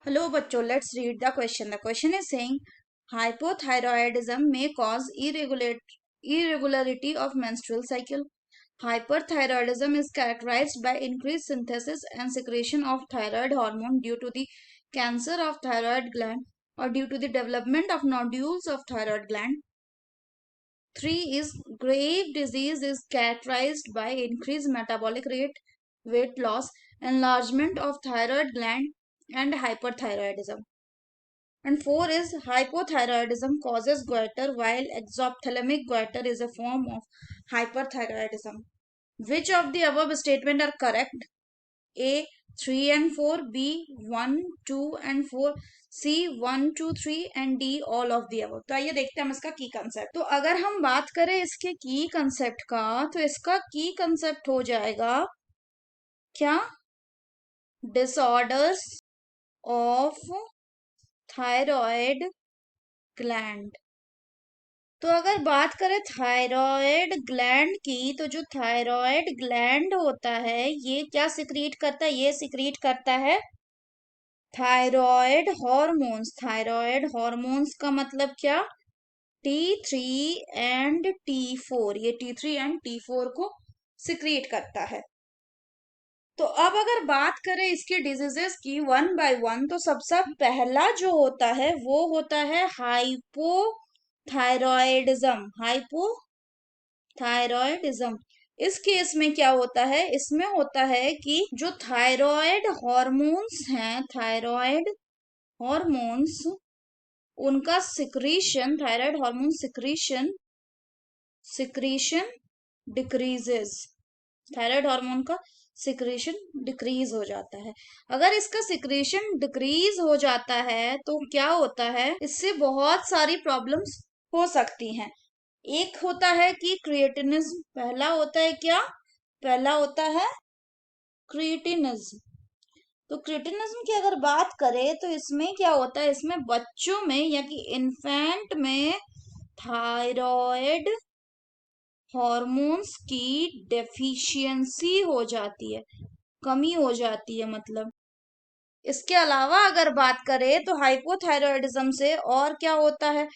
Hello, bachcho. Let's read the question. The question is saying hypothyroidism may cause irregularity of menstrual cycle. Hyperthyroidism is characterized by increased synthesis and secretion of thyroid hormone due to the cancer of thyroid gland or due to the development of nodules of thyroid gland. 3 is grave disease is characterized by increased metabolic rate, weight loss, enlargement of thyroid gland, and hyperthyroidism. And 4 is hypothyroidism causes goiter while exophthalmic goiter is a form of hyperthyroidism. Which of the above statement are correct? A 3 and 4, B 1, 2 and 4, C 1, 2, 3 and D all of the above. तो आइए देखते हैं हम इसका की concept. तो अगर हम बात करें इसके की कंसेप्ट का तो इसका की कंसेप्ट हो जाएगा क्या? Disorders of thyroid gland. तो अगर बात करें थायराइड ग्लैंड की तो जो थायराइड ग्लैंड होता है ये क्या सिक्रीट करता है? ये सिक्रीट करता है थायराइड हॉर्मोन्स। थायराइड हॉर्मोन्स का मतलब क्या? T3 and T4। ये T3 एंड T4 को सिक्रीट करता है। तो अब अगर बात करें इसके डिजीजेस की वन बाय वन तो सबसे पहला जो होता है वो होता है हाइपोथायरॉयडिज्म। हाइपोथायरॉयडिज्म इस केस में क्या होता है? इसमें होता है कि जो थायराइड हॉर्मोन्स हैं, थायराइड हॉर्मोन्स उनका secretion, thyroid hormone secretion decreases. Thyroid hormone का सिक्रीशन डिक्रीज हो जाता है। अगर इसका सिक्रीशन डिक्रीज हो जाता है तो क्या होता है? इससे बहुत सारी प्रॉब्लम्स हो सकती हैं। एक होता है कि क्रिएटिनिज्म। पहला होता है क्या? पहला होता है क्रिएटिनिज्म। तो क्रिएटिनिज्म की अगर बात करें तो इसमें क्या होता है? इसमें बच्चों में या कि इन्फेंट में थायराइड हॉर्मोन्स की डेफिशिएंसी हो जाती है, कमी हो जाती है मतलब। इसके अलावा अगर बात करें तो हाइपोथायरॉयडिज्म से और क्या होता है?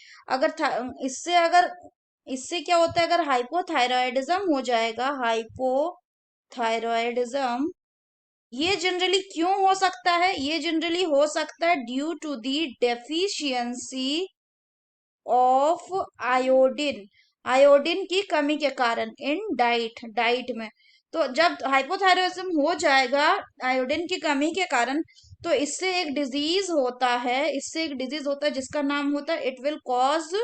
इससे क्या होता है? अगर हाइपोथायरॉयडिज्म हो जाएगा, हाइपोथायरॉयडिज्म ये जनरली क्यों हो सकता है? ये जनरली हो सकता है due to the deficiency of iodine. Iodine की कमी के कारण इन डाइट में। तो जब हाइपोथायरॉयडिज्म हो जाएगा आयोडीन की कमी के कारण तो इससे एक डिजीज होता है, जिसका नाम होता है इट विल कॉज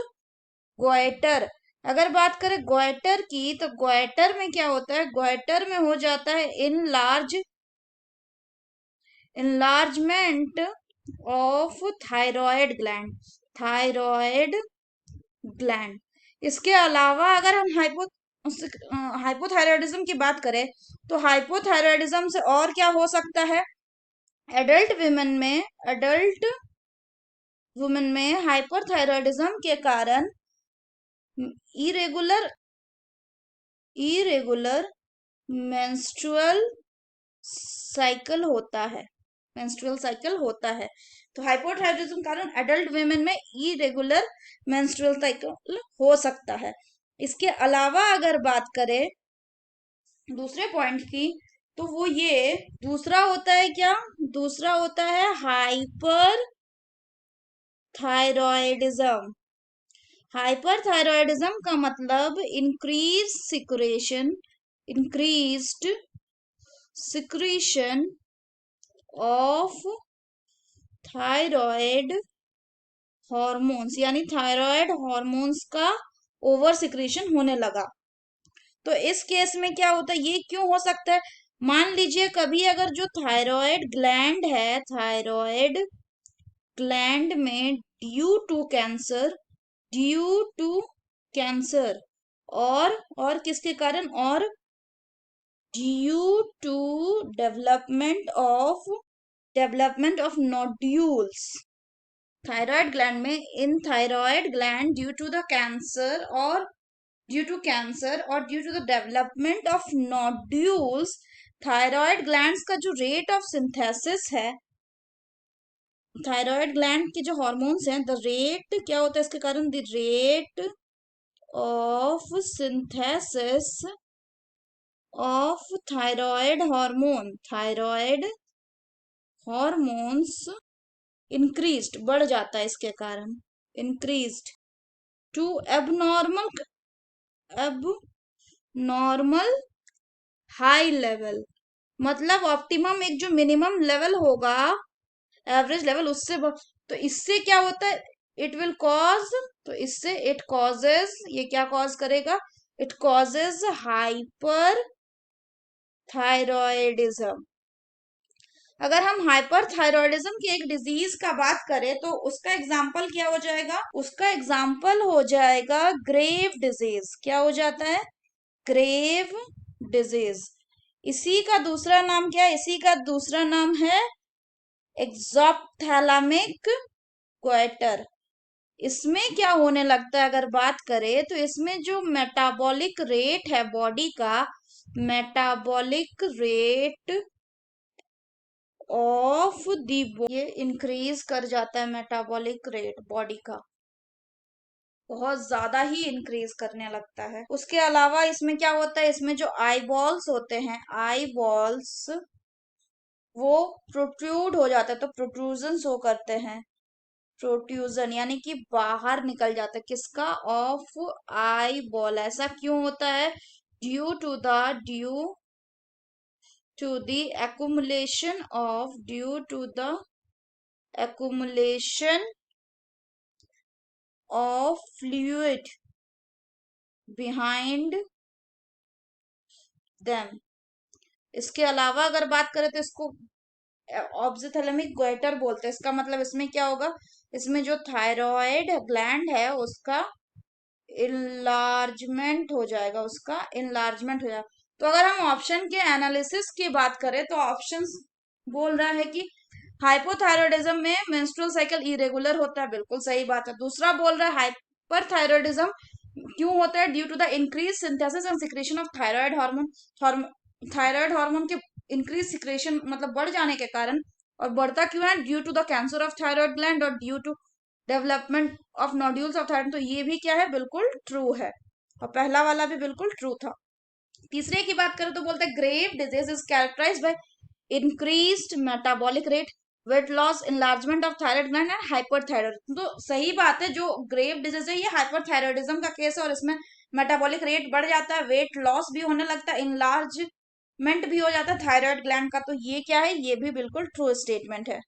गोइटर। अगर बात करें गोइटर की तो गोइटर में क्या होता है? गोइटर में हो जाता है enlargement of thyroid gland। इसके अलावा अगर हम हाइपोथायरॉयडिज्म की बात करें तो हाइपोथायरॉयडिज्म से और क्या हो सकता है? एडल्ट वुमेन में हाइपरथायरॉयडिज्म के कारण इरेगुलर मेंस्ट्रुअल साइकिल होता है। तो हाइपोथायरॉयडिज्म के कारण एडल्ट वुमेन में इरेगुलर मेंस्ट्रुअल साइकिल हो सकता है। इसके अलावा अगर बात करें दूसरे पॉइंट की तो वो ये दूसरा होता है क्या? दूसरा होता है हाइपर थायरॉयडिज्म। हाइपरथायरॉयडिज्म का मतलब increased secretion of thyroid hormones, यानी थायराइड हॉर्मोन्स का ओवर सिक्रीशन होने लगा। तो इस केस में क्या होता है? ये क्यों हो सकता है? मान लीजिए कभी अगर जो थायराइड ग्लैंड है, थायराइड ग्लैंड में ड्यू टू कैंसर और किसके कारण? और due to development of nodules thyroid gland में, in thyroid gland due to cancer और due to the development of nodules, thyroid glands का जो रेट ऑफ सिंथेसिस है थायराइड ग्लैंड के जो हॉर्मोन्स हैं, द रेट क्या होता है इसके कारण, the rate of synthesis of thyroid hormones increased, बढ़ जाता है इसके कारण, increased to abnormal high level, मतलब ऑप्टिमम एक जो मिनिमम लेवल होगा, एवरेज लेवल, तो इससे क्या होता है, इट विल कॉज, तो इससे इट कॉजेज, ये क्या कॉज करेगा, इट कॉजेज हाइपर थायरॉयडिज्म। अगर हम हाइपर थायरॉयडिज्म की एक डिजीज का बात करें तो उसका एग्जाम्पल क्या हो जाएगा, उसका एग्जाम्पल हो जाएगा ग्रेव डिजीज। क्या हो जाता है, ग्रेव डिजीज। इसी का दूसरा नाम क्या है, इसी का दूसरा नाम है एक्सोप्थैलेमिक क्वेटर। इसमें क्या होने लगता है, अगर बात करें तो इसमें जो मेटाबॉलिक रेट है बॉडी का, मेटाबॉलिक रेट ऑफ दी, ये इंक्रीज कर जाता है, मेटाबॉलिक रेट बॉडी का बहुत ज्यादा ही इंक्रीज करने लगता है। उसके अलावा इसमें क्या होता है, इसमें जो आई बॉल्स होते हैं, आई बॉल्स वो प्रोट्रूड हो जाता है, तो प्रोट्रूजन शो करते हैं, प्रोट्रूजन यानी कि बाहर निकल जाता है, किसका, ऑफ आई बॉल। ऐसा क्यों होता है, due to the accumulation of fluid behind them। इसके अलावा अगर बात करें तो इसको ऑब्जेथैलेमिक गोइटर बोलते हैं। इसका मतलब इसमें क्या होगा, इसमें जो थायराइड ग्लैंड है उसका इनलार्जमेंट हो जाएगा, तो अगर हम ऑप्शन के एनालिसिस की बात करें तो ऑप्शंस बोल रहा है कि हाइपोथायरॉयडिज्म में मेंस्ट्रुअल साइकिल इरेगुलर होता है, बिल्कुल सही बात है। दूसरा बोल रहा है हाइपरथायरॉयडिज्म क्यों होता है, due to the increase synthesis and secretion of thyroid hormone, thyroid hormone के इंक्रीज सिक्रेशन मतलब बढ़ जाने के कारण, और बढ़ता क्यों है, due to the cancer of thyroid gland और due to development of nodules of thyroid. तो ये भी क्या है, बिल्कुल ट्रू है, और पहला वाला भी बिल्कुल ट्रू था। तीसरे की बात करें तो बोलते हैं grave disease is characterized by increased metabolic rate, weight loss, enlargement of thyroid gland and hyperthyroid. तो सही बात है, जो ग्रेव डिजीज है ये हाइपरथायरॉयडिज्म का केस है, और इसमें मेटाबॉलिक रेट बढ़ जाता है, वेट लॉस भी होने लगता है, इनलार्जमेंट भी हो जाता है थायराइड ग्लैंड का। तो ये क्या है, ये भी बिल्कुल ट्रू स्टेटमेंट है।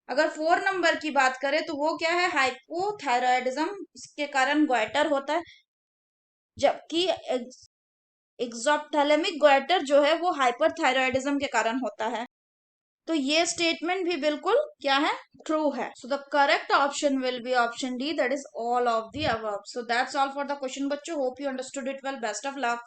अगर 4 नंबर की बात करें तो वो क्या है, हाइपोथायरॉयडिज्म के कारण गोइटर होता है, जबकि एक्सोप्थैलेमिक गोइटर जो है वो हाइपरथायरॉयडिज्म के कारण होता है। तो ये स्टेटमेंट भी बिल्कुल क्या है, ट्रू है। So the correct option will be option D, that is all of the above. So that's all for the question बच्चों, hope you understood it well, best of luck.